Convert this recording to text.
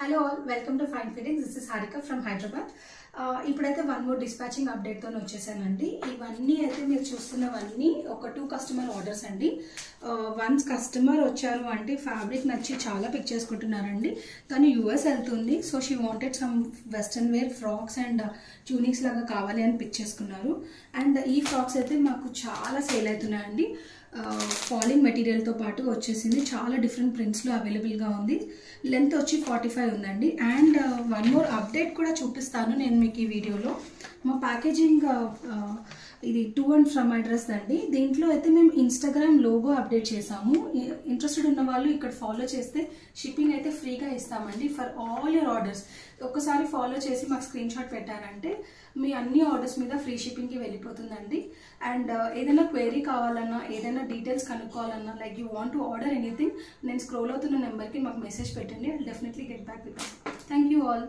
Hello all, welcome to Fine Fittings. This is Harika from Hyderabad. ఇప్పుడైతే one more dispatching అప్డేట్తో వచ్చేసానండి. ఇవన్నీ అయితే మీరు చూస్తున్నవన్నీ ఒక 2 కస్టమర్ ఆర్డర్స్ అండి. వన్స్ కస్టమర్ వచ్చారు అంటే ఫ్యాబ్రిక్ నచ్చి చాలా పిక్ చేసుకుంటున్నారండి. తను యూఎస్ వెళ్తుంది, so she wanted some western wear frocks and tunics లాగా కావాలి అని పిక్ చేసుకున్నారు. అండ్ ఈ ఫ్రాక్స్ అయితే మాకు చాలా సేల్ అవుతున్నాయండి. ఫాలింగ్ మెటీరియల్తో పాటు వచ్చేసింది, చాలా డిఫరెంట్ ప్రింట్స్లో అవైలబుల్గా ఉంది. లెంత్ వచ్చి 45 ఉందండి. అండ్ వన్ మోర్ అప్డేట్ కూడా చూపిస్తాను నేను మీకు ఈ వీడియోలో. మా ప్యాకేజింగ్ ఇది టు అండ్ ఫ్రమ్ అడ్రస్ అండి. దీంట్లో అయితే మేము ఇన్స్టాగ్రామ్ లోగో అప్డేట్ చేసాము. ఇంట్రెస్టెడ్ ఉన్న వాళ్ళు ఇక్కడ ఫాలో చేస్తే షిప్పింగ్ అయితే ఫ్రీగా ఇస్తామండి ఫర్ ఆల్ యువర్ ఆర్డర్స్. ఒక్కసారి ఫాలో చేసి మాకు స్క్రీన్ షాట్ పెట్టారంటే మీ అన్ని ఆర్డర్స్ మీద ఫ్రీ షిప్పింగ్కి వెళ్ళిపోతుందండి. అండ్ ఏదైనా క్వైరీ కావాలన్నా, ఏదైనా డీటెయిల్స్ కనుక్కోవాలన్నా, like you want to order anything, నేను స్క్రోల్ అవుతున్న నెంబర్కి మాకు మెసేజ్ పెట్టండి. I will definitely get back with you. Thank you all.